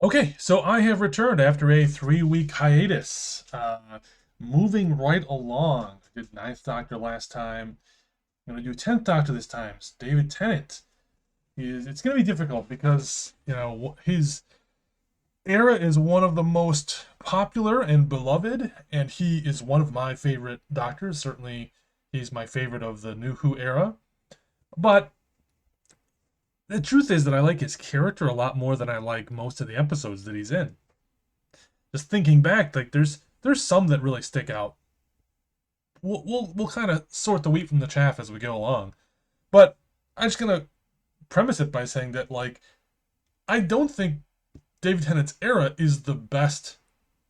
Okay, so I have returned after a 3-week hiatus. Moving right along. I did Ninth Doctor last time. I'm going to do 10th Doctor this time. It's David Tennant. It's going to be difficult because, his era is one of the most popular and beloved, and he is one of my favorite doctors. Certainly, he's my favorite of the New Who era. But the truth is that I like his character a lot more than I like most of the episodes that he's in. Just thinking back, like there's some that really stick out. We'll kind of sort the wheat from the chaff as we go along, but I'm just gonna premise it by saying that I don't think David Tennant's era is the best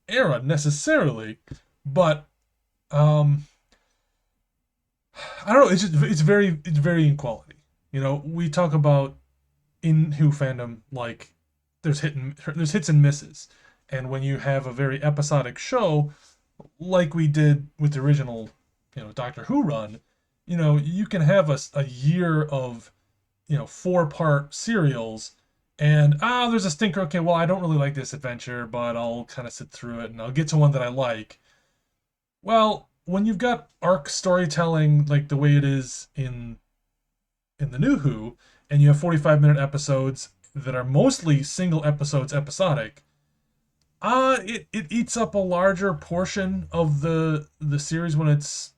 era necessarily, but um I don't know. It's very in quality. We talk about in Who fandom like there's hits and misses, and when you have a very episodic show like we did with the original, Doctor Who run, you can have a year of, 4-part serials, and there's a stinker. Okay, well, I don't really like this adventure, but I'll kind of sit through it and I'll get to one that I like. Well, when you've got arc storytelling like the way it is in the New Who, and you have 45-minute episodes that are mostly single episodes episodic, it eats up a larger portion of the series when it's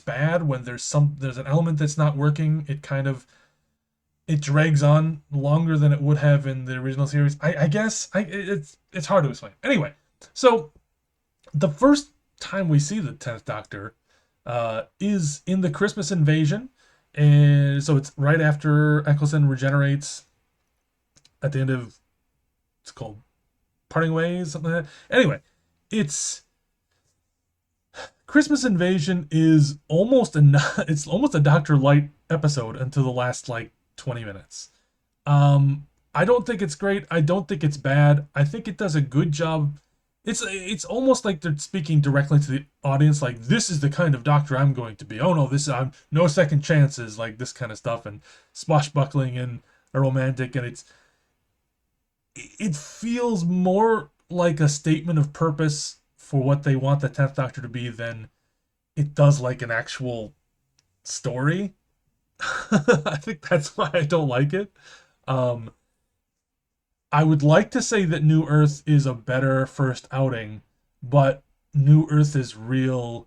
bad. When there's an element that's not working, it drags on longer than it would have in the original series. I guess it's hard to explain. Anyway, so the first time we see the 10th Doctor is in the Christmas Invasion, and so it's right after Eccleston regenerates at the end of, it's called Parting Ways, something like that. Anyway, it's Christmas Invasion is almost a it's almost a Doctor Light episode until the last 20 minutes. I don't think it's great. I don't think it's bad. I think it does a good job. It's almost like they're speaking directly to the audience, like this is the kind of doctor I'm going to be. Oh no, this I'm no second chances, like this kind of stuff, and swashbuckling and a romantic, and it feels more like a statement of purpose for what they want the 10th Doctor to be than it does like an actual story. I think that's why I don't like it. Um, I would like to say that New Earth is a better first outing, but New Earth is real.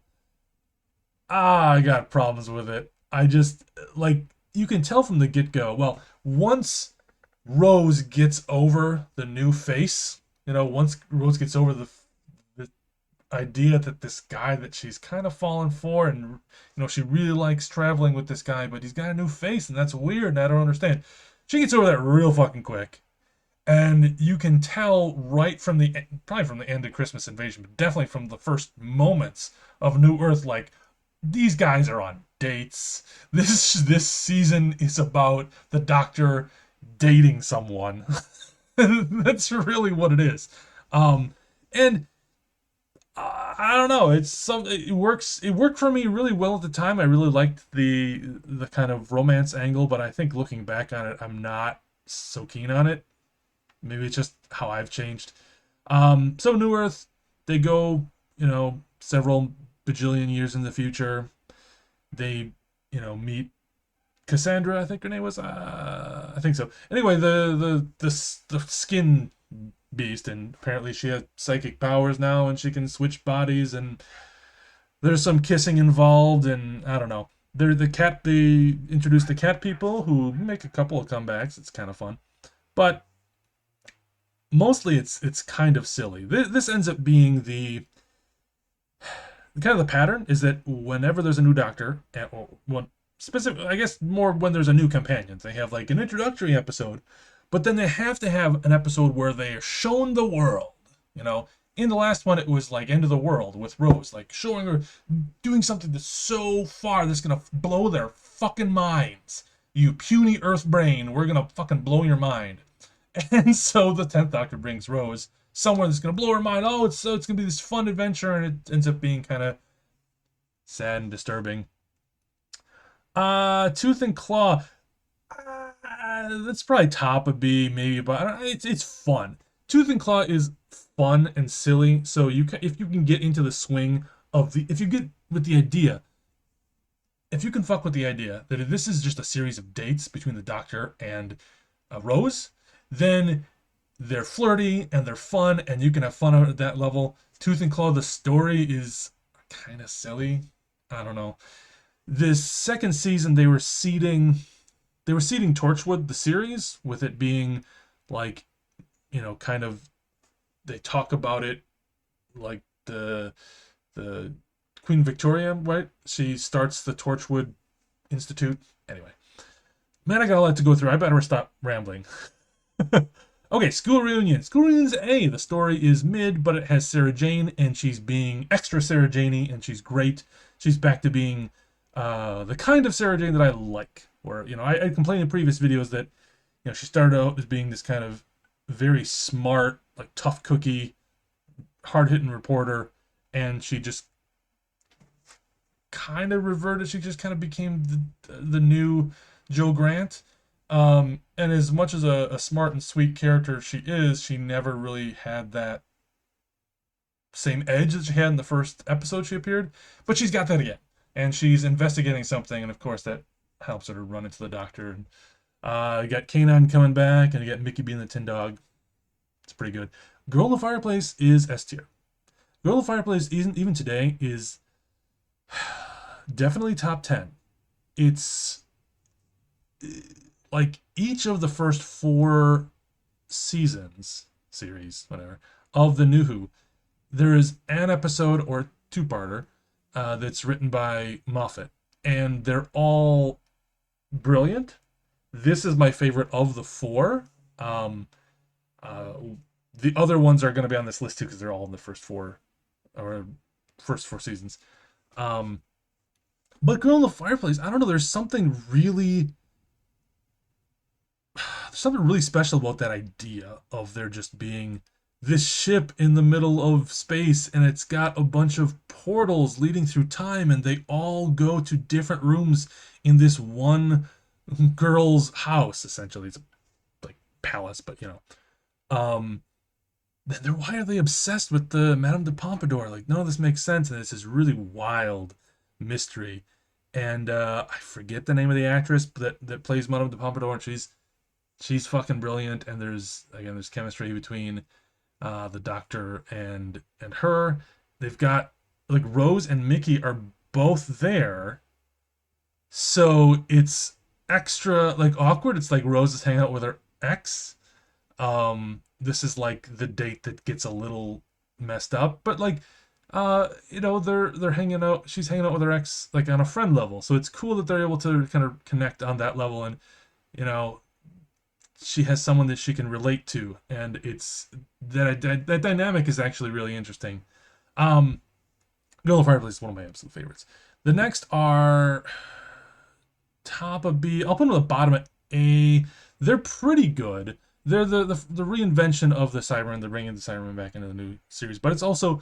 I got problems with it. I just, you can tell from the get go. Well, once Rose gets over the new face, once Rose gets over the idea that this guy that she's kind of fallen for, and she really likes traveling with this guy, but he's got a new face and that's weird and I don't understand. She gets over that real fucking quick. And you can tell right from probably from the end of Christmas Invasion, but definitely from the first moments of New Earth, like these guys are on dates. This season is about the Doctor dating someone. That's really what it is. And I don't know. It works. It worked for me really well at the time. I really liked the kind of romance angle, but I think looking back on it, I'm not so keen on it. Maybe it's just how I've changed. So New Earth, they go, several bajillion years in the future. They, meet Cassandra. I think her name was. I think so. Anyway, the skin beast, and apparently she has psychic powers now, and she can switch bodies, and there's some kissing involved, and I don't know. They're the cat. They introduce the cat people who make a couple of comebacks. It's kind of fun, but mostly it's kind of silly. This ends up being the kind of the pattern is that whenever there's a new doctor, or one specific, I guess more when there's a new companion, they have like an introductory episode, but then they have to have an episode where they are shown the world. You know, in the last one, it was like End of the World with Rose, like showing her doing something that's so far that's gonna blow their fucking minds. You puny Earth brain, we're gonna fucking blow your mind. And so the 10th Doctor brings Rose somewhere that's going to blow her mind. Oh, it's going to be this fun adventure, and it ends up being kind of sad and disturbing. Tooth and Claw. That's probably top of B, maybe, but it's fun. Tooth and Claw is fun and silly, so if you can get into the swing of the if you get with the idea, if you can fuck with the idea that this is just a series of dates between the Doctor and Rose, then they're flirty and they're fun and you can have fun at that level. Tooth and Claw, the story is kind of silly. I don't know. This second season they were seeding Torchwood the series with it being like, kind of they talk about it like the Queen Victoria, right? She starts the Torchwood Institute. Anyway, man, I got a lot to go through. I better stop rambling. Okay, School Reunion. School Reunion's A. The story is mid, but it has Sarah Jane, and she's being extra Sarah Janey, and she's great. She's back to being the kind of Sarah Jane that I like. Where I complained in previous videos that she started out as being this kind of very smart, like tough cookie, hard hitting reporter, and she just kind of reverted. She just kind of became the new Joe Grant. And as much as a smart and sweet character she is, she never really had that same edge that she had in the first episode she appeared. But she's got that again. And she's investigating something, and of course that helps her to run into the Doctor. And you got Kanan coming back, and you got Mickey being the Tin Dog. It's pretty good. Girl in the Fireplace is S tier. Girl in the Fireplace, even today, is definitely top 10. It's like each of the first 4 series, whatever, of the New Who, there is an episode or two-parter that's written by Moffat, and they're all brilliant. This is my favorite of the 4. The other ones are going to be on this list too because they're all in the first four seasons. But Girl in the Fireplace, I don't know. There's something really special about that idea of there just being this ship in the middle of space, and it's got a bunch of portals leading through time, and they all go to different rooms in this one girl's house. Essentially, it's like palace, but um, then why are they obsessed with the Madame de Pompadour? Like, none of this makes sense, and it's this really wild mystery. And I forget the name of the actress that plays Madame de Pompadour, and she's fucking brilliant. And there's chemistry between the Doctor and her. They've got like Rose and Mickey are both there, so it's extra like awkward. It's like Rose is hanging out with her ex. This is like the date that gets a little messed up, but like they're hanging out. She's hanging out with her ex like on a friend level, so it's cool that they're able to kind of connect on that level. And you know she has someone that she can relate to, and it's that dynamic is actually really interesting. um Girl in the Fireplace is one of my absolute favorites. The next are top of B. I'll put them at the bottom at A. They're pretty good. They're the reinvention of the Cybermen. They're bringing the Cybermen back into the new series, but it's also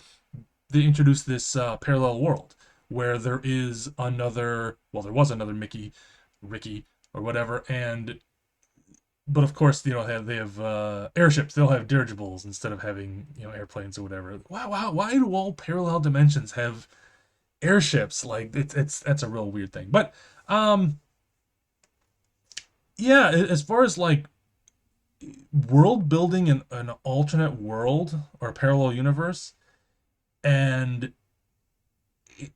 they introduced this parallel world where there there was another Mickey, Ricky, or whatever, and but of course, they have airships. They'll have dirigibles instead of having airplanes or whatever. Wow, why do all parallel dimensions have airships? Like that's a real weird thing. But yeah, as far as like world building in an alternate world or a parallel universe, and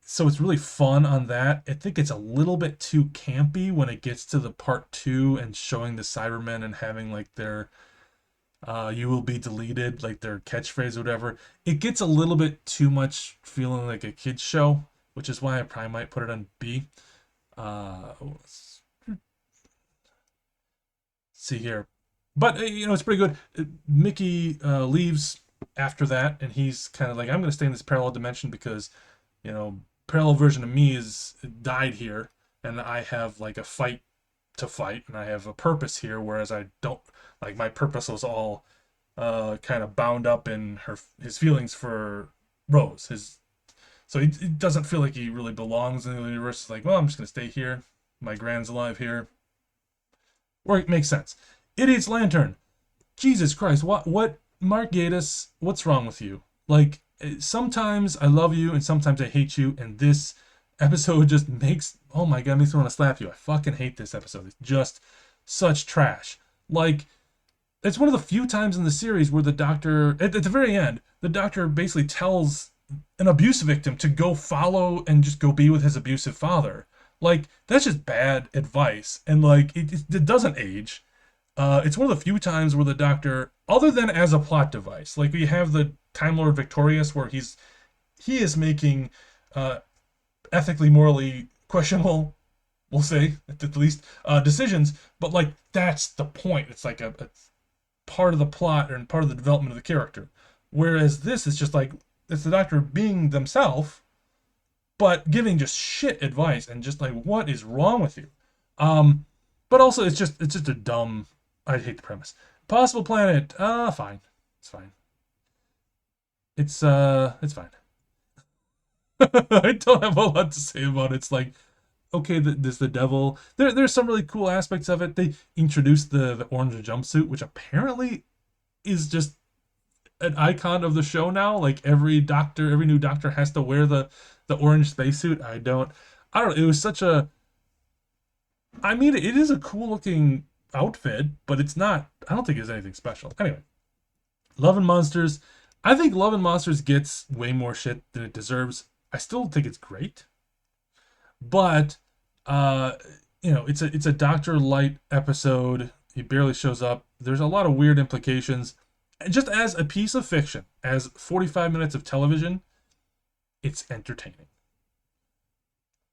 so it's really fun on that. I think it's a little bit too campy when it gets to the part 2 and showing the Cybermen and having like their "you will be deleted" like their catchphrase or whatever. It gets a little bit too much feeling like a kids show, which is why I probably might put it on B. Let's see here, but it's pretty good. Mickey leaves after that, and he's kind of like, I'm going to stay in this parallel dimension because parallel version of me is died here, and I have like a fight to fight, and I have a purpose here, whereas I don't. Like, my purpose was all kind of bound up in his feelings for Rose. So he doesn't feel like he really belongs in the universe. It's like, well, I'm just gonna stay here. My grand's alive here. Or it makes sense. Idiot's Lantern. Jesus Christ, what Mark Gatiss, what's wrong with you? Like, sometimes I love you and sometimes I hate you, and this episode just makes, oh my god, makes me want to slap you. I fucking hate this episode. It's just such trash. Like, it's one of the few times in the series where the doctor, at the very end, the doctor basically tells an abuse victim to go follow and just go be with his abusive father. Like, that's just bad advice. And, like, it doesn't age. It's one of the few times where the Doctor, other than as a plot device, like we have the Time Lord Victorious, where he is making uh, ethically, morally questionable, we'll say at the least, decisions. But like that's the point. It's like a part of the plot and part of the development of the character. Whereas this is just like it's the Doctor being themselves, but giving just shit advice and just like what is wrong with you. Um, but also it's just a dumb. I hate the premise. Possible planet. Fine. It's fine. It's fine. I don't have a lot to say about it. It's like okay, there's the devil. There's some really cool aspects of it. They introduced the orange jumpsuit, which apparently is just an icon of the show now. Like every new doctor has to wear the orange spacesuit. I don't know. It was such a. I mean, it is a cool looking outfit, but it's not. I don't think it's anything special. Anyway, Love and Monsters. I think Love and Monsters gets way more shit than it deserves. I still think it's great, but uh, it's a Doctor Light episode. He barely shows up. There's a lot of weird implications. And just as a piece of fiction, as 45 minutes of television, it's entertaining.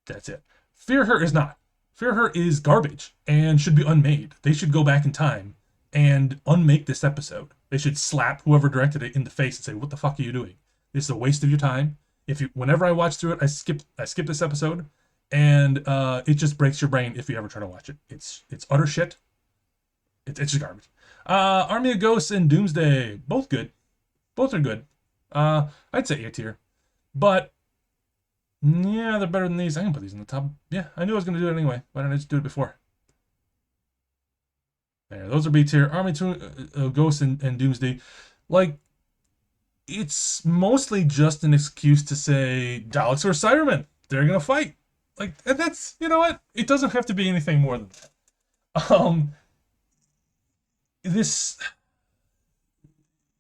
That's it. Fear Her is not. Fear Her is garbage and should be unmade. They should go back in time and unmake this episode. They should slap whoever directed it in the face and say, "What the fuck are you doing? This is a waste of your time." Whenever I watch through it, I skip this episode, and it just breaks your brain if you ever try to watch it. It's utter shit. It's just garbage. Army of Ghosts and Doomsday, both good. Both are good. I'd say A tier, but yeah, they're better than these. I can put these in the top. Yeah, I knew I was gonna do it anyway. Why didn't I just do it before? There, those are B tier. Ghosts and Doomsday. Like, it's mostly just an excuse to say Daleks or Cybermen. They're gonna fight. Like, and that's you know what? It doesn't have to be anything more than that. This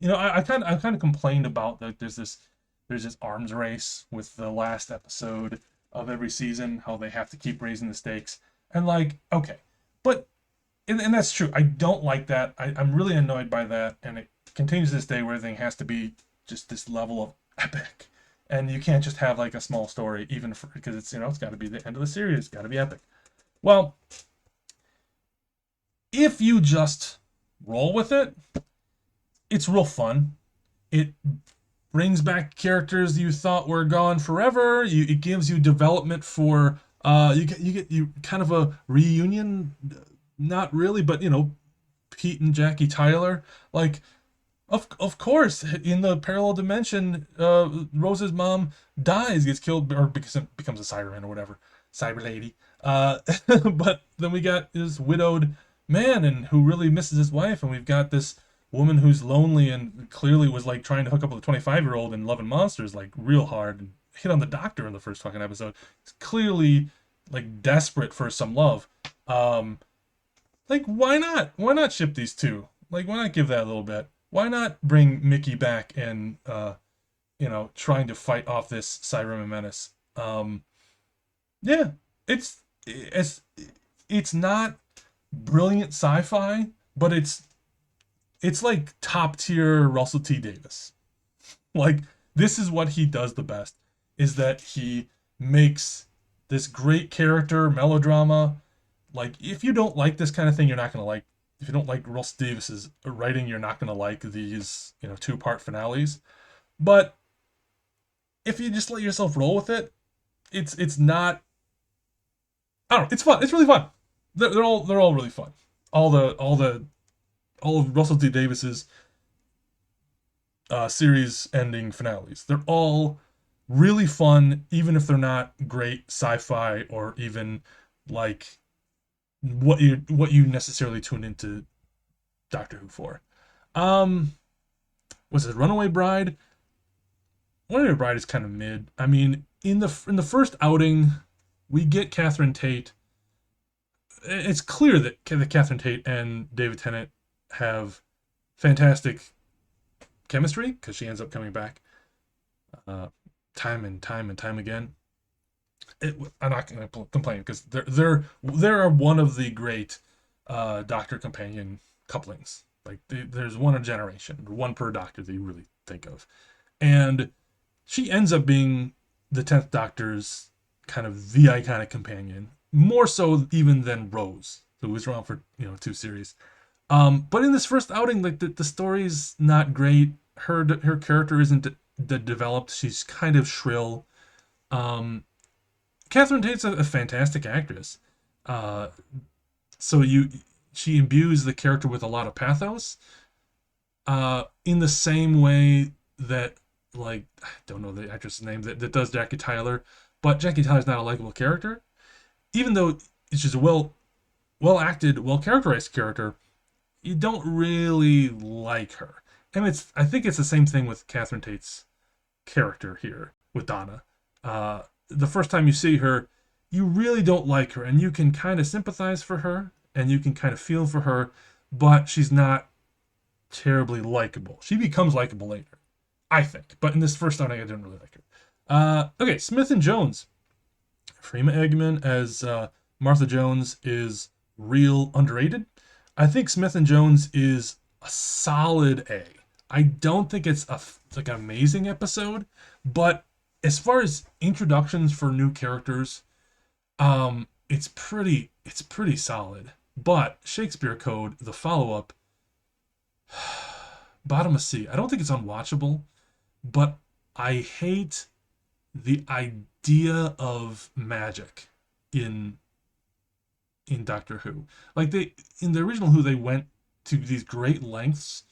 I kind of complained about that. There's this arms race with the last episode of every season, how they have to keep raising the stakes, and like okay, but and that's true. I don't like that. I'm really annoyed by that, and it continues to this day where everything has to be just this level of epic, and you can't just have like a small story, even for because it's got to be the end of the series. It's got to be epic. Well, if you just roll with it, it's real fun. It brings back characters you thought were gone forever. It gives you development for you kind of a reunion, not really, but Pete and Jackie Tyler. Like of course, in the parallel dimension, Rose's mom dies, gets killed, or becomes a Cyberman or whatever, Cyber Lady. But then we got this widowed man and who really misses his wife, and we've got this woman who's lonely and clearly was like trying to hook up with a 25-year-old and loving monsters like real hard and hit on the doctor in the first fucking episode. It's clearly like desperate for some love. Like why not? Why not ship these two? Like why not give that a little bit? Why not bring Mickey back and trying to fight off this Cyberman menace? Yeah, it's it's not brilliant sci-fi, but it's like top tier Russell T Davis. Like this is what he does the best is that he makes this great character melodrama. Like if you don't like this kind of thing, you're not gonna like. If you don't like Russell Davis's writing, you're not gonna like these two-part finales. But if you just let yourself roll with it, it's not. I don't know. It's fun. It's really fun. They're all really fun. All of Russell T Davis's series ending finales. They're all really fun, even if they're not great sci-fi or even like what you necessarily tune into Doctor Who for. Um, Was it Runaway Bride? Runaway Bride is kind of mid. I mean, in the first outing, we get Catherine Tate. It's clear that Catherine Tate and David Tennant have fantastic chemistry because she ends up coming back uh, time and time and time again. I'm not going to complain because they're one of the great doctor companion couplings. Like there's one a generation, one per doctor that you really think of, and she ends up being the 10th Doctor's kind of the iconic companion, more so even than Rose, who was around for 2 series. But in this first outing, like the story's not great. Her character isn't developed. She's kind of shrill. Um, Catherine Tate's a fantastic actress. Uh, so she imbues the character with a lot of pathos. In the same way that, like, I don't know the actress's name that does Jackie Tyler, but Jackie Tyler's not a likable character, even though she's a well acted, well characterized character. You don't really like her, and I think it's the same thing with Catherine Tate's character here with Donna. The first time you see her, you really don't like her, and you can kind of sympathize for her, and you can kind of feel for her, but she's not terribly likable. She becomes likable later, I think, but in this first outing, I didn't really like her. Okay, Smith and Jones. Freema Agyeman as Martha Jones is real underrated. I think Smith and Jones is a solid A. I don't think it's like an amazing episode, but as far as introductions for new characters, it's pretty solid. But Shakespeare Code, the follow up, bottom of C. I don't think it's unwatchable, but I hate the idea of magic in Doctor Who. Like in the original Who, they went to these great lengths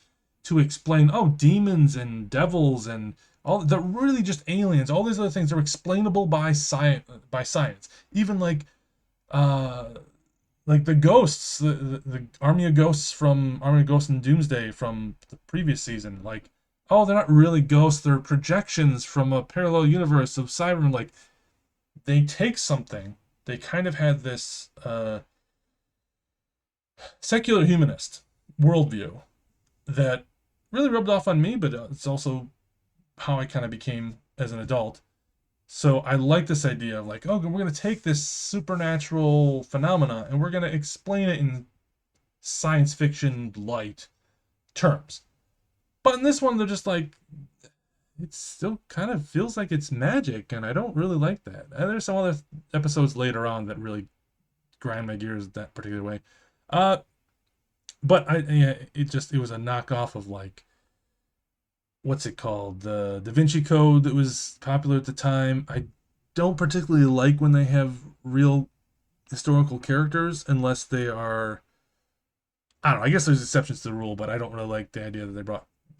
to explain, oh, demons and devils and all that, really just aliens. All these other things are explainable by science. Even uh like the ghosts, the army of ghosts from Army of Ghosts and Doomsday from the previous season. Like, oh, they're not really ghosts; they're projections from a parallel universe of Cybermen. Like, they take something. They kind of had this secular humanist worldview that really rubbed off on me, but it's also how I kind of became as an adult. So I like this idea of like, oh, we're going to take this supernatural phenomena and we're going to explain it in science fiction light terms. But in this one, they're just like, it still kind of feels like it's magic, and I don't really like that. And there's some other episodes later on that really grind my gears that particular way. Uh, but it was a knockoff of like, what's it called, the Da Vinci Code that was popular at the time. I don't particularly like when they have real historical characters unless they are, I don't know, I guess there's exceptions to the rule, but I don't really like the idea that they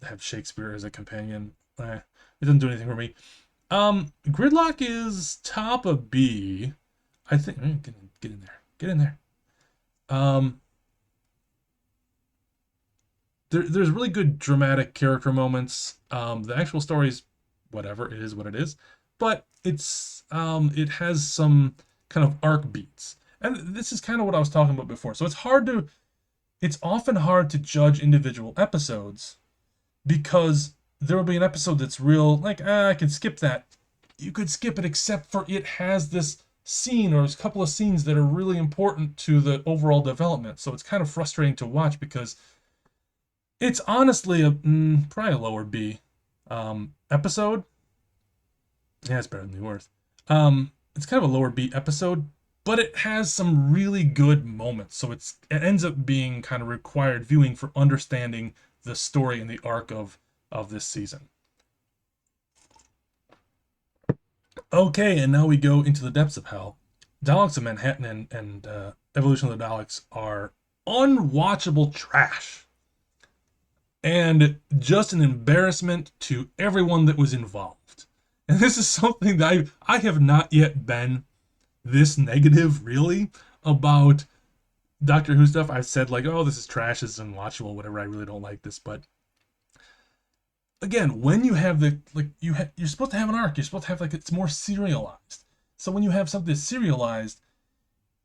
have Shakespeare as a companion. It doesn't do anything for me. Gridlock is top of B. I think get in there. Get in there. Um there's really good dramatic character moments. The actual story is whatever, it is what it is, but it has some kind of arc beats, and this is kind of what I was talking about before. So it's often hard to judge individual episodes because there will be an episode that's real, like, I can skip that. You could skip it except for it has this scene or a couple of scenes that are really important to the overall development. So it's kind of frustrating to watch because it's honestly probably a lower B episode. Yeah, it's better than the worst. It's kind of a lower B episode, but it has some really good moments. So it ends up being kind of required viewing for understanding the story and the arc of this season. Okay, and now we go into the depths of hell. Daleks of Manhattan and Evolution of the Daleks are unwatchable trash. And just an embarrassment to everyone that was involved. And this is something that I have not yet been this negative, really, about Doctor Who stuff. I've said, like, oh, this is trash, this is unwatchable, whatever, I really don't like this. But again, when you have the like you're supposed to have an arc. You're supposed to have like it's more serialized. So when you have something serialized,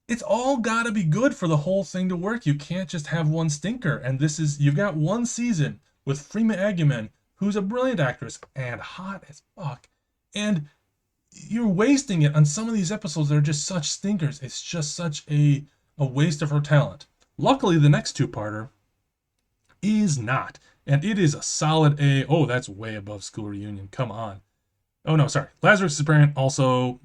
it's all got to be good for the whole thing to work. You can't just have one stinker. And this is you've got one season with Freema Agyeman, who's a brilliant actress and hot as fuck, and you're wasting it on some of these episodes that are just such stinkers. It's just such a waste of her talent. Luckily, the next two-parter is not, and it is a solid A. Oh, that's way above School Reunion. Come on. Oh no, sorry. Lazarus is Brilliant also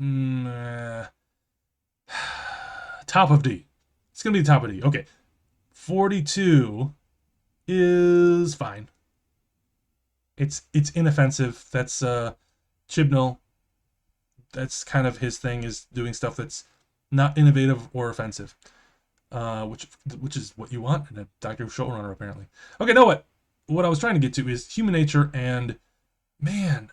top of D. It's gonna be top of D. Okay, 42 is fine. It's inoffensive. That's Chibnall. That's kind of his thing, is doing stuff that's not innovative or offensive, which is what you want in a Doctor Who showrunner apparently. Okay, know what I was trying to get to is Human Nature, and man,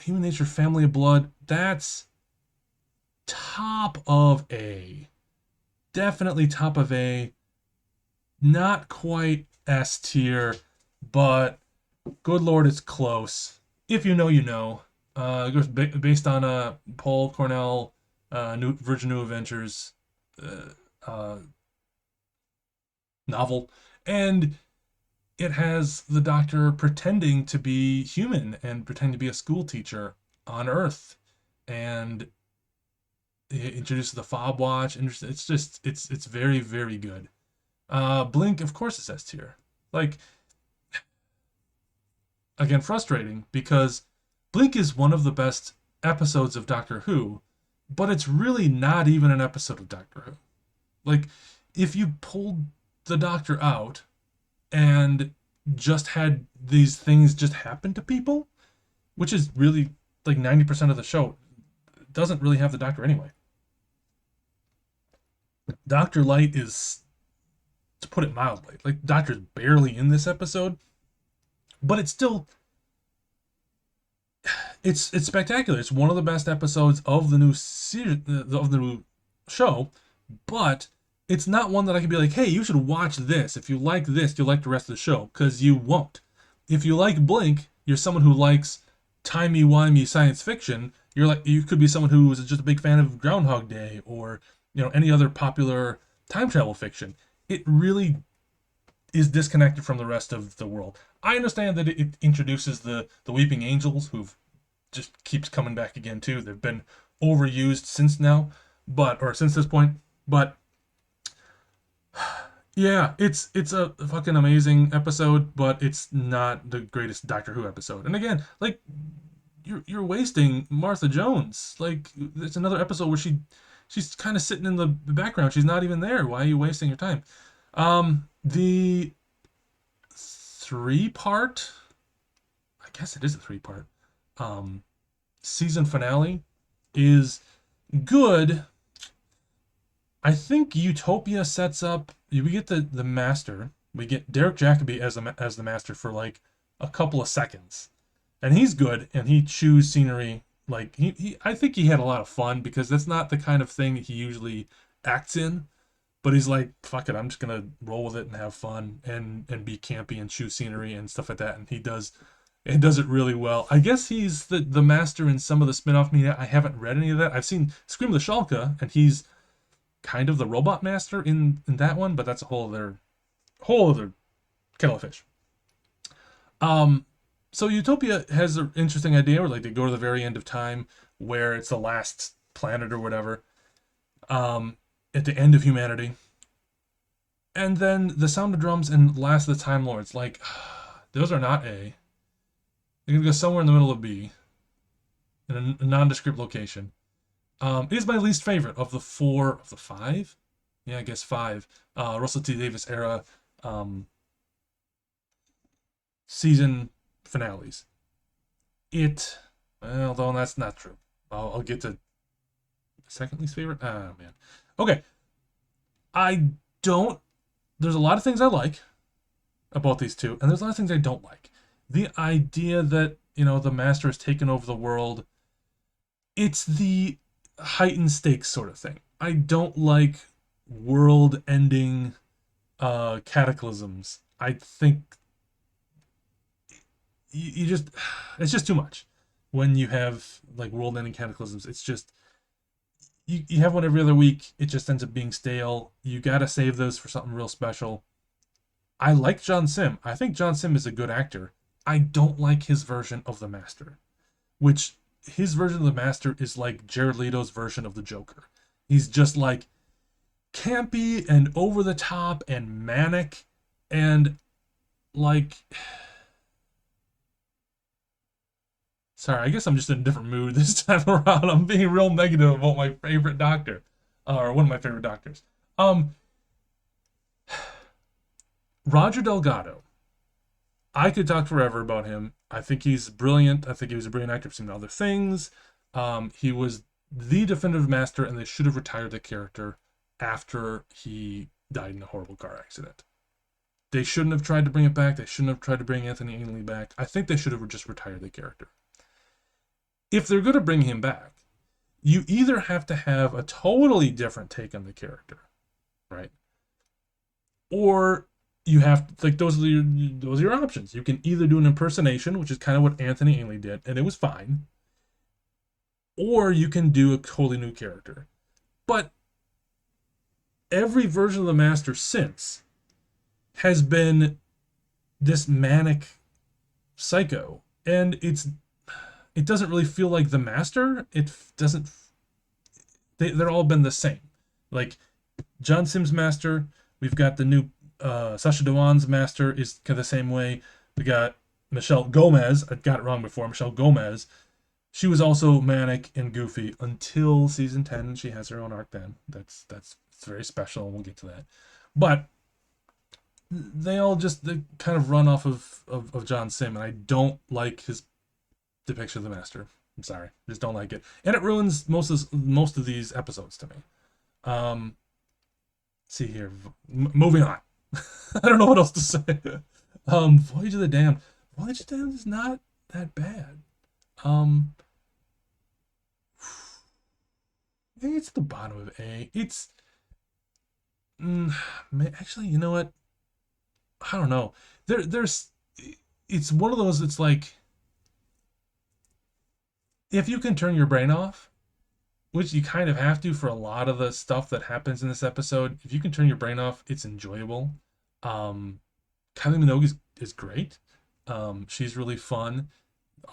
Human Nature, Family of Blood. That's top of A. Definitely top of A. Not quite S tier, but good lord, it's close. If you know, you know. It was based on a Paul Cornell, Virgin New Adventures uh, uh, novel, and it has the Doctor pretending to be human and pretending to be a school teacher on Earth, and it introduces the fob watch, and it's just it's very very good. Blink, of course, is S tier. Like, again, frustrating because Blink is one of the best episodes of Doctor Who, but it's really not even an episode of Doctor Who. Like, if you pulled the Doctor out and just had these things just happen to people, which is really like 90% of the show, doesn't really have the Doctor anyway. Dr. Light is, to put it mildly, like Doctor's barely in this episode, but it's still it's spectacular. It's one of the best episodes of the new series of the new show, but it's not one that I can be like, hey, you should watch this. If you like this, you'll like the rest of the show, because you won't. If you like Blink, you're someone who likes timey-wimey science fiction. You could be someone who is just a big fan of Groundhog Day, or any other popular time travel fiction. It really is disconnected from the rest of the world. I understand that it introduces the Weeping Angels, who've just keeps coming back again too. They've been overused since now, or since this point. But yeah, it's a fucking amazing episode, but it's not the greatest Doctor Who episode. And again, like, you're wasting Martha Jones. Like, it's another episode where she's kind of sitting in the background. She's not even there. Why are you wasting your time? The three-part, I guess it is a three-part, um, season finale is good. I think Utopia sets up. We get the master. We get Derek Jacobi as the master for like a couple of seconds, and he's good. And he chews scenery. Like, I think he had a lot of fun, because that's not the kind of thing he usually acts in. But he's like, fuck it, I'm just gonna roll with it and have fun and be campy and chew scenery and stuff like that. And he does it really well. I guess he's the master in some of the spin-off media. I haven't read any of that. I've seen Scream of the Shalka, and he's kind of the robot master in that one, but that's a whole other kettle of fish. Um, so Utopia has an interesting idea where, like, they go to the very end of time, where it's the last planet or whatever, at the end of humanity, and then the Sound of Drums and Last of the Time Lords. Like, those are not A. They're gonna go somewhere in the middle of B, in a nondescript location. It is my least favorite of the four of the five. Yeah, I guess five. Russell T Davies era um, season finales. Although that's not true. I'll get to second least favorite. Ah, man. Okay, I don't. There's a lot of things I like about these two, and there's a lot of things I don't like. The idea that the master has taken over the world. It's the heightened stakes sort of thing. I don't like world-ending cataclysms. I think you just it's just too much when you have like world-ending cataclysms. It's just you have one every other week. It just ends up being stale. You gotta save those for something real special. I like John Sim. I think John Sim is a good actor. I don't like his version of the Master, which his version of the Master is like Jared Leto's version of the Joker. He's just like campy and over the top and manic and like sorry, I guess I'm just in a different mood this time around. I'm being real negative about my favorite doctor, or one of my favorite doctors. Um, Roger Delgado. I could talk forever about him. I think he's brilliant. I think he was a brilliant actor. I've seen other things. He was the definitive master, and they should have retired the character after he died in a horrible car accident. They shouldn't have tried to bring it back. They shouldn't have tried to bring Anthony Ainley back. I think they should have just retired the character. If they're going to bring him back, you either have to have a totally different take on the character, right? Or you have like those are your options. You can either do an impersonation, which is kind of what Anthony Ainley did, and it was fine, or you can do a totally new character. But every version of the Master since has been this manic psycho, and it doesn't really feel like the Master. It doesn't. They're all been the same. Like John Sim's Master, we've got the new Sasha Dewan's Master is kind of the same way. We got Michelle Gomez. I got it wrong before. Michelle Gomez. She was also manic and goofy until season 10, and she has her own arc then. That's it's very special, and we'll get to that. But they kind of run off of John Sim, and I don't like his depiction of the Master. I'm sorry, just don't like it, and it ruins most of these episodes to me. Um, see here, moving on. I don't know what else to say. Voyage of the Damned. Voyage of the Damned is not that bad. Um, it's the bottom of A. It's actually, you know what? I don't know. There's it's one of those. It's like if you can turn your brain off, which you kind of have to for a lot of the stuff that happens in this episode. If you can turn your brain off, it's enjoyable. Um, Kylie Minogue is great. She's really fun.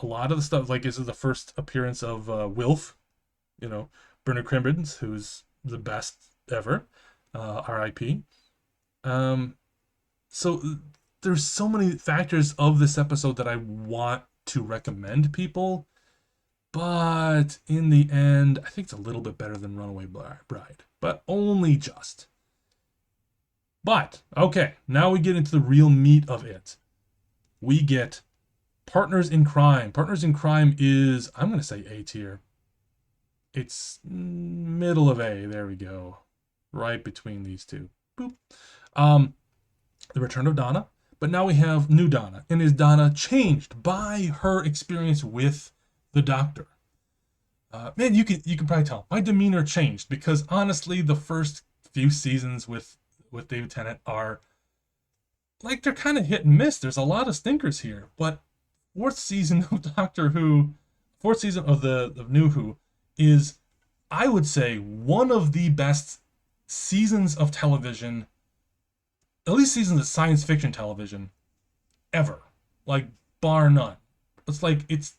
A lot of the stuff, like this is the first appearance of Wilf, you know, Bernard Cribbins, who's the best ever. R.I.P. Um, so there's so many factors of this episode that I want to recommend people, but in the end, I think it's a little bit better than Runaway Bride, but only just. But okay, now we get into the real meat of it. We get Partners in Crime. Partners in Crime is, I'm going to say A tier. It's middle of A. There we go. Right between these two. Boop. The Return of Donna. But now we have new Donna. And is Donna changed by her experience with the Doctor? Man, you can probably tell. My demeanor changed because honestly, the first few seasons with David Tennant are like they're kind of hit and miss. There's a lot of stinkers here, but fourth season of Doctor Who, fourth season of the New Who is, I would say, one of the best seasons of television, at least seasons of science fiction television ever, like bar none. It's like it's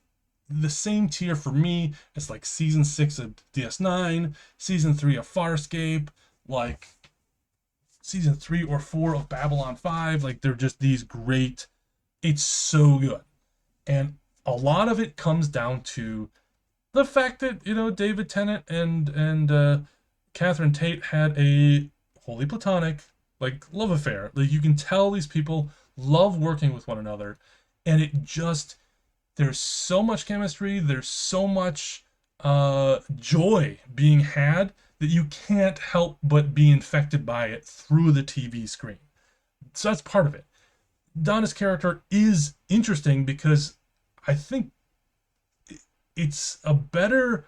the same tier for me as like season 6 of DS9, season 3 of Farscape, like season 3 or 4 of Babylon 5. Like they're just these great, it's so good. And a lot of it comes down to the fact that, you know, David Tennant and Catherine Tate had a wholly platonic like love affair. Like you can tell these people love working with one another, and it just, there's so much chemistry, there's so much joy being had that you can't help but be infected by it through the TV screen. So that's part of it. Donna's character is interesting because I think it's a better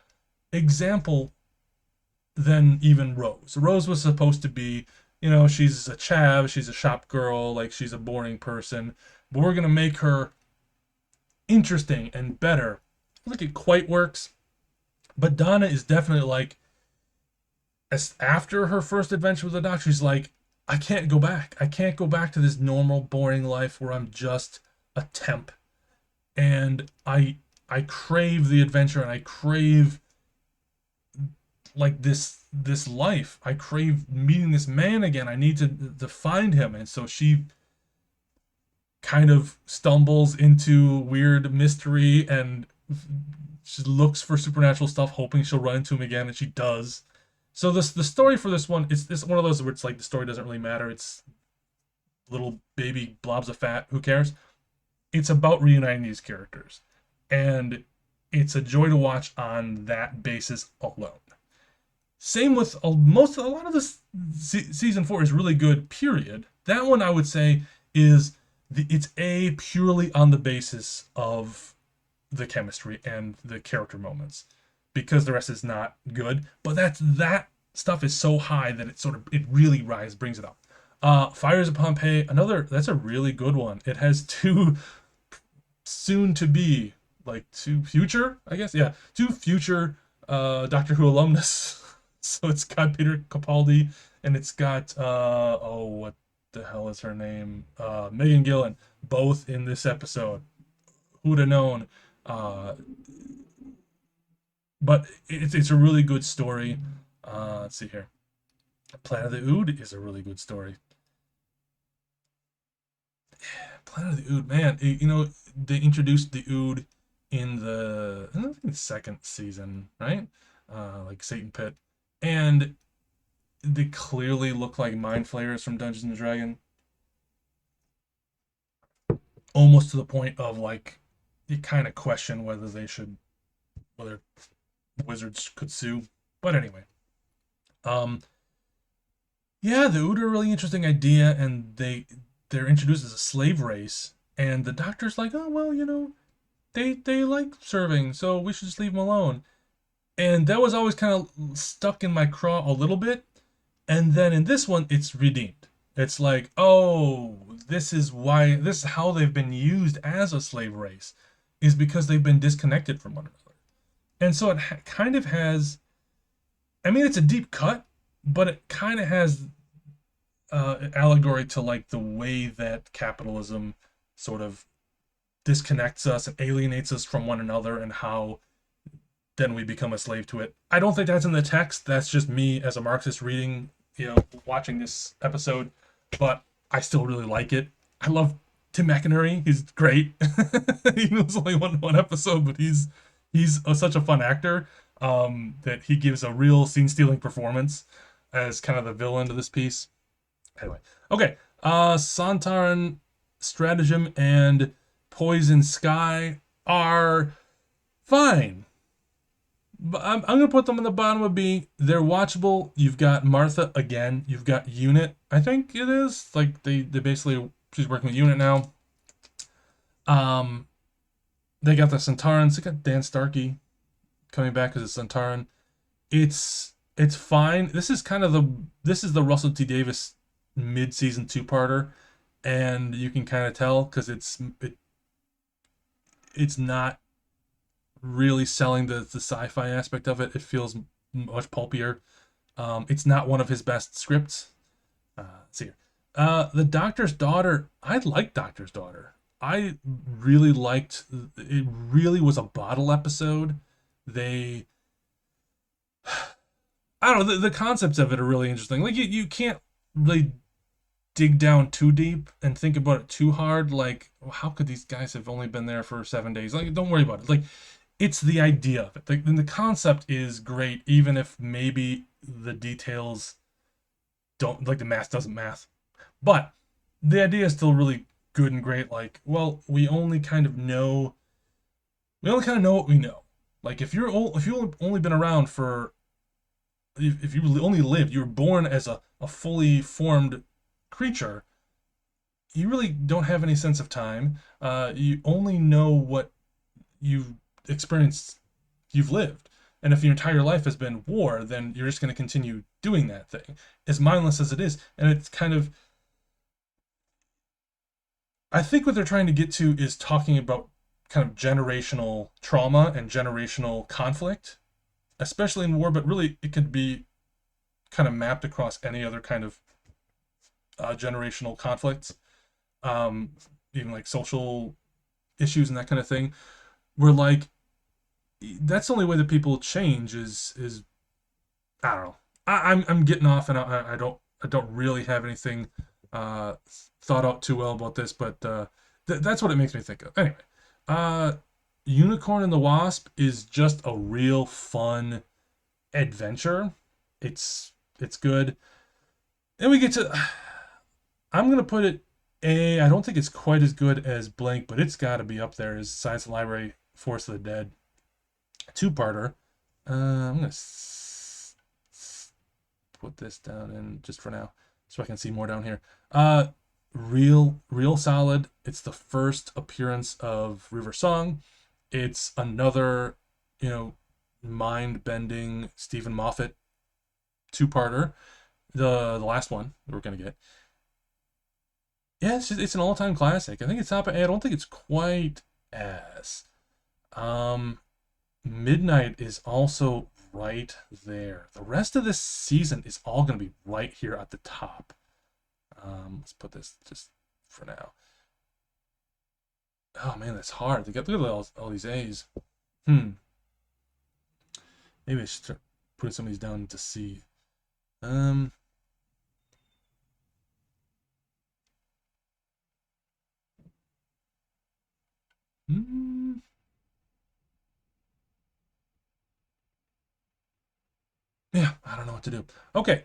example than even Rose. Rose was supposed to be, you know, she's a chav, she's a shop girl, like she's a boring person, but we're gonna make her interesting and better. I don't think it quite works, but Donna is definitely like, as after her first adventure with the Doctor, she's like, I can't go back. I can't go back to this normal, boring life where I'm just a temp. And I crave the adventure, and I crave like this life. I crave meeting this man again. I need to find him. And so she kind of stumbles into weird mystery, and she looks for supernatural stuff, hoping she'll run into him again, and she does. So the story for this one is this one of those where it's like the story doesn't really matter. It's little baby blobs of fat. Who cares? It's about reuniting these characters, and it's a joy to watch on that basis alone. Same with a lot of this season 4 is really good. Period. That one I would say is it's a purely on the basis of the chemistry and the character moments, because the rest is not good. But that stuff is so high that it really brings it up. Fires of Pompeii, another that's a really good one. It has two soon to be like two future, I guess, yeah, two future Doctor Who alumnus. So it's got Peter Capaldi, and it's got oh, what the hell is her name? Megan Gillan, both in this episode. Who'd have known? Uh, but it's a really good story. Let's see here. Planet of the Ood is a really good story. Planet of the Ood, man, they introduced the Ood in I think the second season, right? Like Satan Pit, and they clearly look like mind flayers from Dungeons and Dragons, almost to the point of like you kind of question whether wizards could sue. But anyway, um, yeah, the Ood are a really interesting idea, and they're introduced as a slave race, and the Doctor's like, oh well, they like serving, so we should just leave them alone. And that was always kind of stuck in my craw a little bit. And then in this one, it's redeemed. It's like, oh, this is how they've been used as a slave race, is because they've been disconnected from one another. And so it kind of has, I mean, it's a deep cut, but it kind of has allegory to like the way that capitalism sort of disconnects us and alienates us from one another, and how then we become a slave to it. I don't think that's in the text. That's just me as a Marxist reading, watching this episode. But I still really like it. I love Tim McInerney. He's great. Even though it's only one episode, but he's such a fun actor, that he gives a real scene stealing performance as kind of the villain to this piece. Anyway, okay. Sontaran Stratagem and Poison Sky are fine. But I'm gonna put them in the bottom of B. They're watchable. You've got Martha again. You've got Unit. I think it is like they basically, she's working with Unit now. Um, they got the Centaurans. They got Dan Starkey coming back as a Centauran. It's fine. This is the Russell T Davis mid season two parter, and you can kind of tell because it's not really selling the sci-fi aspect of it. It feels much pulpier. It's not one of his best scripts. Let's see here. The Doctor's Daughter. I like Doctor's Daughter. I really liked. It really was a bottle episode. They, I don't know. The concepts of it are really interesting. Like you can't really dig down too deep and think about it too hard. Like, well, how could these guys have only been there for 7 days? Like, don't worry about it. Like, it's the idea of it. And the concept is great, even if maybe the details don't, like the math doesn't math. But the idea is still really good and great. Like, well, we only kind of know what we know. Like if you've only been around for, if you only lived, you were born as a fully formed creature, you really don't have any sense of time. You only know what you've experienced, you've lived. And if your entire life has been war, then you're just going to continue doing that thing, as mindless as it is. And it's kind of, I think what they're trying to get to is talking about kind of generational trauma and generational conflict, especially in war, but really it could be kind of mapped across any other kind of generational conflicts, um, even like social issues and that kind of thing. Where like that's the only way that people change is I don't know. I'm getting off, and I don't really have anything uh, thought out too well about this, but that's what it makes me think of. Anyway, uh, Unicorn and the Wasp is just a real fun adventure. It's good, and we get to. I'm gonna put it A. I don't think it's quite as good as Blank, but it's got to be up there as Science Library Force of the Dead two-parter. I'm gonna put this down in just for now, so I can see more down here. Real solid. It's the first appearance of River Song. It's another, you know, mind-bending Stephen Moffat two-parter. The last one that we're gonna get. Yeah, it's an all-time classic. I think it's top. I don't think it's quite as. Um, Midnight is also right there. The rest of this season is all going to be right here at the top. Let's put this just for now. Oh man, that's hard. Look at all these A's. Maybe I should start putting some of these down to C. Um, hmm, yeah, I don't know what to do. Okay,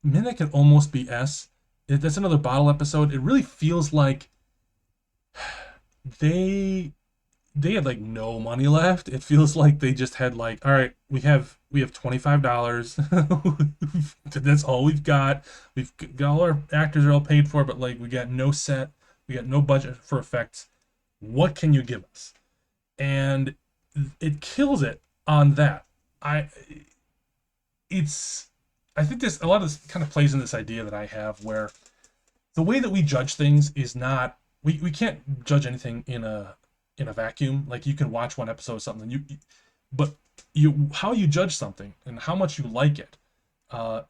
Midnight can almost be S. That's another bottle episode. It really feels like they they had like no money left. It feels like they just had like, all right, we have $25. That's all we've got. We've got all our actors are all paid for, but like we got no set, we got no budget for effects. What can you give us? And it kills it on that. I it's I think this a lot of this kind of plays in this idea that I have where the way that we judge things is not we can't judge anything in a vacuum. Like you can watch one episode of something but you how you judge something and how much you like it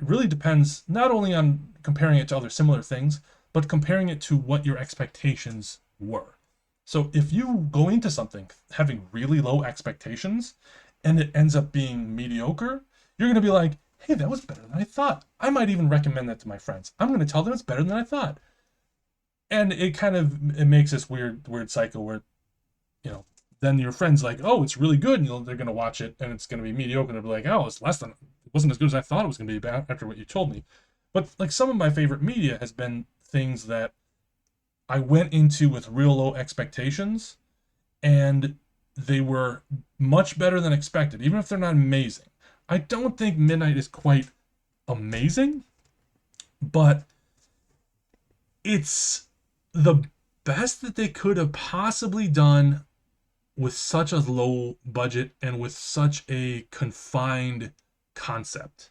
really depends not only on comparing it to other similar things, but comparing it to what your expectations were. So if you go into something having really low expectations and it ends up being mediocre, you're going to be like, hey, that was better than I thought. I might even recommend that to my friends. I'm going to tell them it's better than I thought. And it kind of it makes this weird cycle where, you know, then your friends like, oh, it's really good, and they're gonna watch it, and it's gonna be mediocre. They'll be like, oh, it wasn't as good as I thought it was gonna be after what you told me. But like some of my favorite media has been things that I went into with real low expectations, and they were much better than expected, even if they're not amazing. I don't think Midnight is quite amazing, but it's the best that they could have possibly done with such a low budget and with such a confined concept.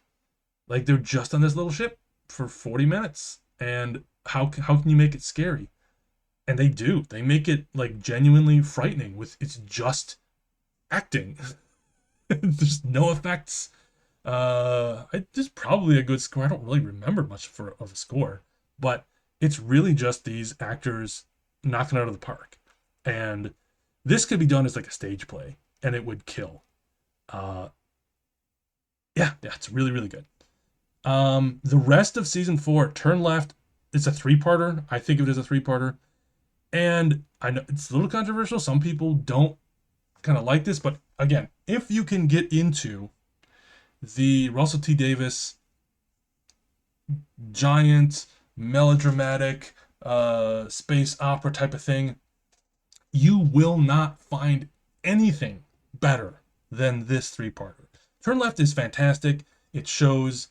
Like they're just on this little ship for 40 minutes, and how can you make it scary? And they do. They make it like genuinely frightening with it's just acting. There's no effects. There's probably a good score. I don't really remember much of a score, but it's really just these actors knocking it out of the park. And this could be done as like a stage play, and it would kill. Uh, yeah, it's really really good. The rest of season four, Turn Left, it's a three-parter. I think of it as a three-parter, and I know it's a little controversial. Some people don't kind of like this, but again, if you can get into the Russell T Davies giant melodramatic space opera type of thing, you will not find anything better than this three-parter. Turn Left is fantastic. It shows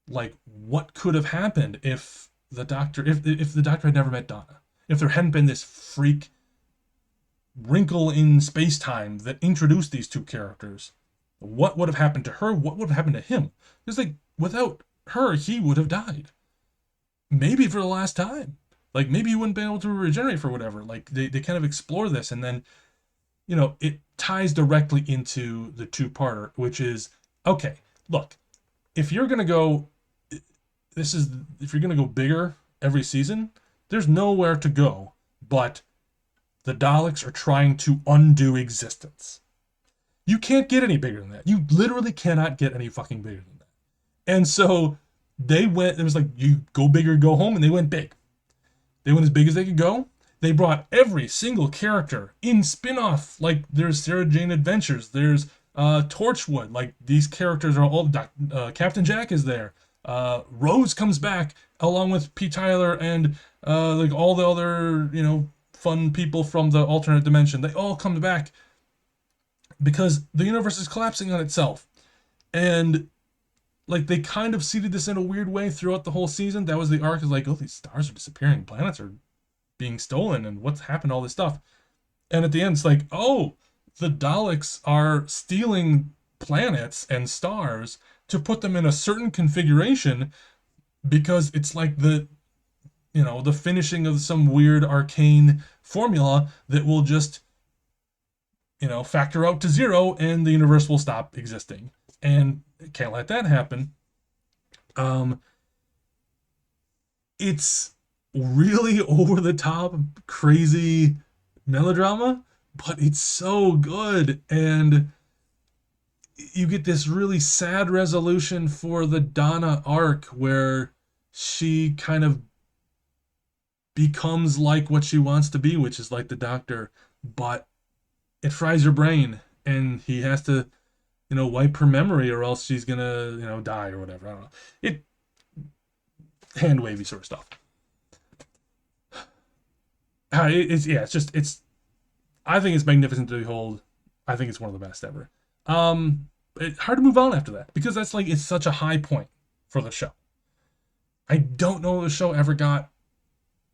like what could have happened if the doctor had never met Donna. If there hadn't been this freak wrinkle in space-time that introduced these two characters, what would have happened to her? What would have happened to him? It's like without her, he would have died. Maybe for the last time. Like maybe you wouldn't be able to regenerate for whatever. Like they kind of explore this, and then it ties directly into the two-parter, which is okay. Look, if you're gonna go, this is if you're gonna go bigger every season, there's nowhere to go but the Daleks are trying to undo existence. You can't get any bigger than that. You literally cannot get any fucking bigger than that. And so they went, it was like, you go big or go home, and they went big. They went as big as they could go. They brought every single character in spin-off. Like, there's Sarah Jane Adventures, there's Torchwood. Like, these characters are all, Captain Jack is there. Rose comes back along with P. Tyler and like all the other, fun people from the alternate dimension. They all come back because the universe is collapsing on itself. And like they kind of seeded this in a weird way throughout the whole season. That was the arc, is like, oh, these stars are disappearing, planets are being stolen, and what's happened, all this stuff. And at the end, it's like, oh, the Daleks are stealing planets and stars to put them in a certain configuration because it's like the finishing of some weird arcane formula that will just factor out to zero and the universe will stop existing. And can't let that happen. It's really over the top, crazy melodrama, but it's so good. And you get this really sad resolution for the Donna arc where she kind of becomes like what she wants to be, which is like the Doctor, but it fries her brain, and he has to, wipe her memory, or else she's gonna, die or whatever. I don't know. It hand wavy sort of stuff. It's. I think it's magnificent to behold. I think it's one of the best ever. It's hard to move on after that because that's like it's such a high point for the show. I don't know if the show ever got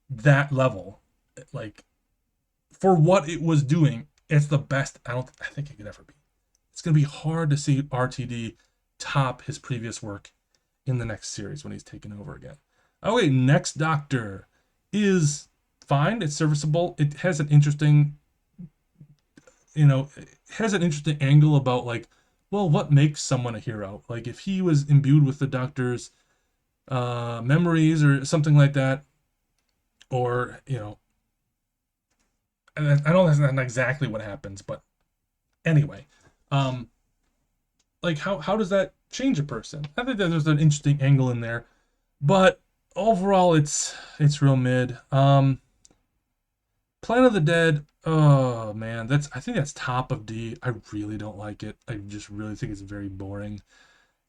that level. Like for what it was doing, it's the best I think it could ever be. It's gonna be hard to see RTD top his previous work in the next series when he's taken over again. Okay, next Doctor is fine. It's serviceable. It has an interesting, it has an interesting angle about like, well, what makes someone a hero? Like if he was imbued with the Doctor's memories or something like that, or I know that's not exactly what happens, but anyway, like how does that change a person? I think that there's an interesting angle in there, but overall, it's real mid. Planet of the Dead. Oh man, I think that's top of D. I really don't like it. I just really think it's very boring.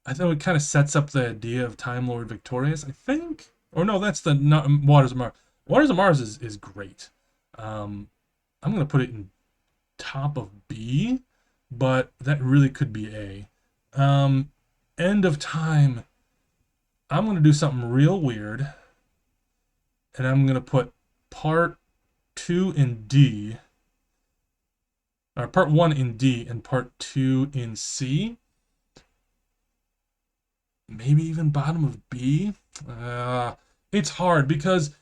I think it kind of sets up the idea of Time Lord Victorious, I think. Or no, that's the not, Waters of Mars. Waters of Mars is great. I'm gonna put it in top of B, but that really could be A. End of Time. I'm gonna do something real weird, and I'm gonna put part 2 in D, or part 1 in D, and part 2 in C. Maybe even bottom of B. It's hard because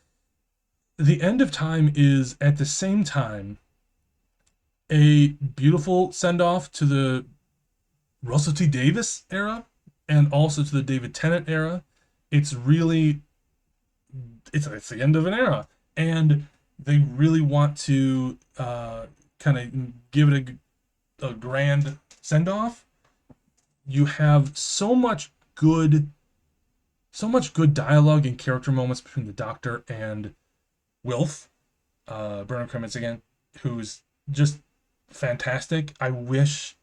the End of Time is at the same time a beautiful send off to the Russell T Davies era and also to the David Tennant era. It's really it's the end of an era, and they really want to kind of give it a grand send off. You have so much good dialogue and character moments between the Doctor and Wilf, Bernard Crimmins again, who's just fantastic. I wish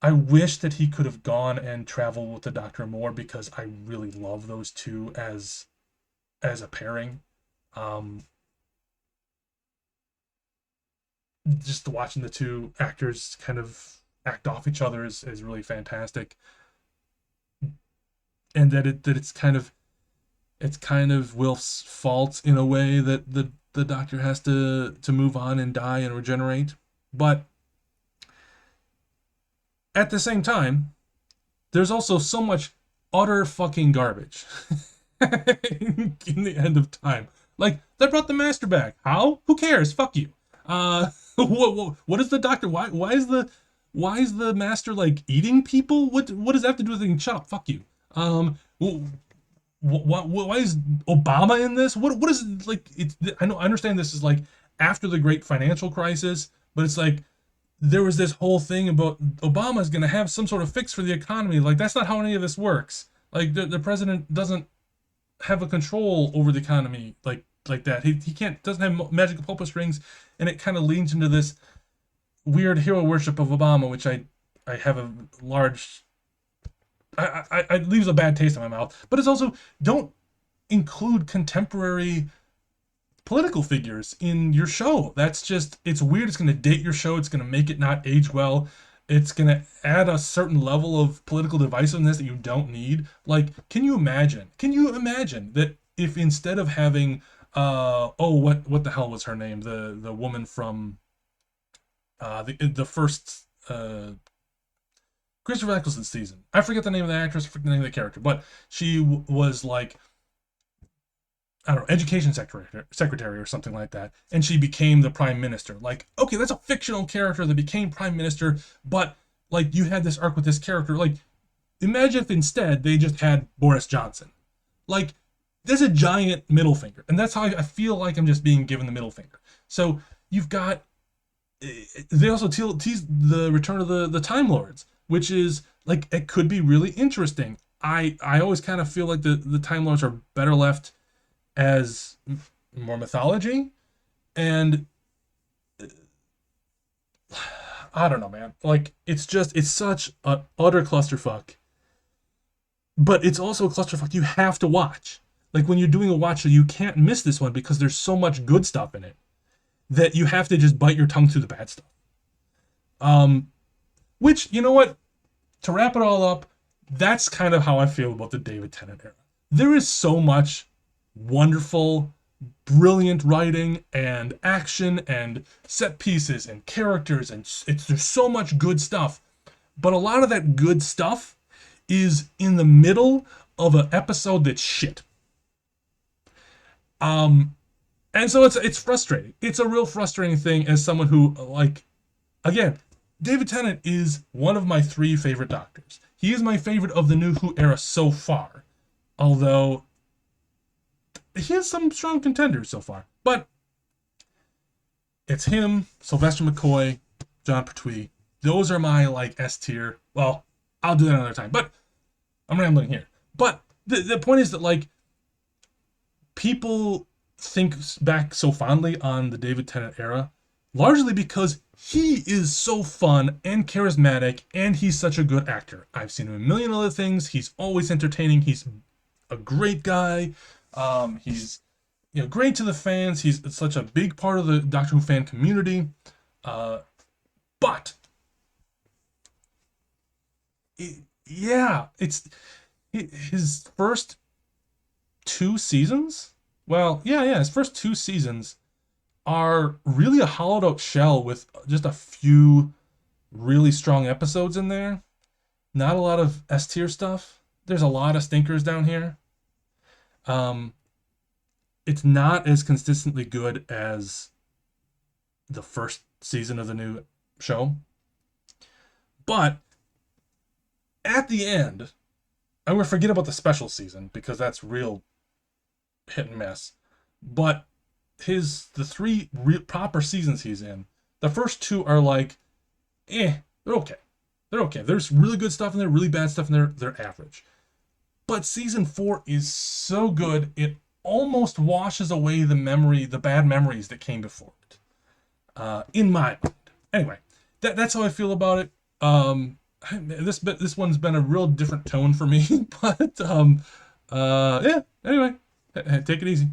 that he could have gone and traveled with the Doctor more because I really love those two as a pairing. Just watching the two actors kind of act off each other is really fantastic, and that it's kind of Wilf's fault in a way that the Doctor has to move on and die and regenerate, but at the same time, there's also so much utter fucking garbage in the End of Time. Like that brought the master back. How? Who cares? Fuck you. What is the doctor? Why is the master like eating people? What does that have to do with anything? Shut up. Fuck you. Why is Obama in this? What is it, like? It's I understand this is like after the great financial crisis, but it's like there was this whole thing about Obama's going to have some sort of fix for the economy. Like that's not how any of this works. Like the president doesn't have a control over the economy like that. He can't doesn't have magical pulpit strings, and it kind of leans into this weird hero worship of Obama, which I have a large I leaves a bad taste in my mouth. But it's also don't include contemporary political figures in your show. That's just it's weird. It's going to date your show. It's going to make it not age well. It's going to add a certain level of political divisiveness that you don't need. Like, can you imagine? Can you imagine that if instead of having what the hell was her name? The woman from the first Christopher Eccleston season. I forget the name of the actress, I forget the name of the character, but she was like I don't know, education secretary or something like that, and she became the prime minister. Like, okay, that's a fictional character that became prime minister, but like you had this arc with this character. Like, imagine if instead they just had Boris Johnson. Like, there's a giant middle finger, and that's how I feel like I'm just being given the middle finger. So you've got they also tease the return of the Time Lords, which is like it could be really interesting. I always kind of feel like the Time Lords are better left as more mythology, and I don't know, man. Like it's such an utter clusterfuck, but it's also a clusterfuck you have to watch. Like when you're doing a watch show, you can't miss this one because there's so much good stuff in it that you have to just bite your tongue through the bad stuff. Um, which you know what? To wrap it all up, that's kind of how I feel about the David Tennant era. There is so much wonderful, brilliant writing and action and set pieces and characters, and there's so much good stuff. But a lot of that good stuff is in the middle of an episode that's shit. And so it's frustrating. It's a real frustrating thing as someone who like again, David Tennant is one of my three favorite Doctors. He is my favorite of the New Who era so far. Although he has some strong contenders so far. But it's him, Sylvester McCoy, John Pertwee. Those are my like S tier. Well, I'll do that another time. But I'm rambling here. But the point is that like people think back so fondly on the David Tennant era, largely because he is so fun and charismatic, and he's such a good actor. I've seen him in a million other things. He's always entertaining. He's a great guy. He's great to the fans. He's such a big part of the Doctor Who fan community. But it's his first two seasons. Well, yeah, his first two seasons are really a hollowed out shell with just a few really strong episodes in there. Not a lot of S tier stuff. There's a lot of stinkers down here. It's not as consistently good as the first season of the new show. But at the end, I'm going to forget about the special season because that's real hit and miss. But the three proper seasons he's in, the first two are like, they're okay. They're okay. There's really good stuff in there, really bad stuff in there. They're average. But season 4 is so good, it almost washes away the bad memories that came before it. In my mind. Anyway, that's how I feel about it. This one's been a real different tone for me, but yeah. Anyway, take it easy.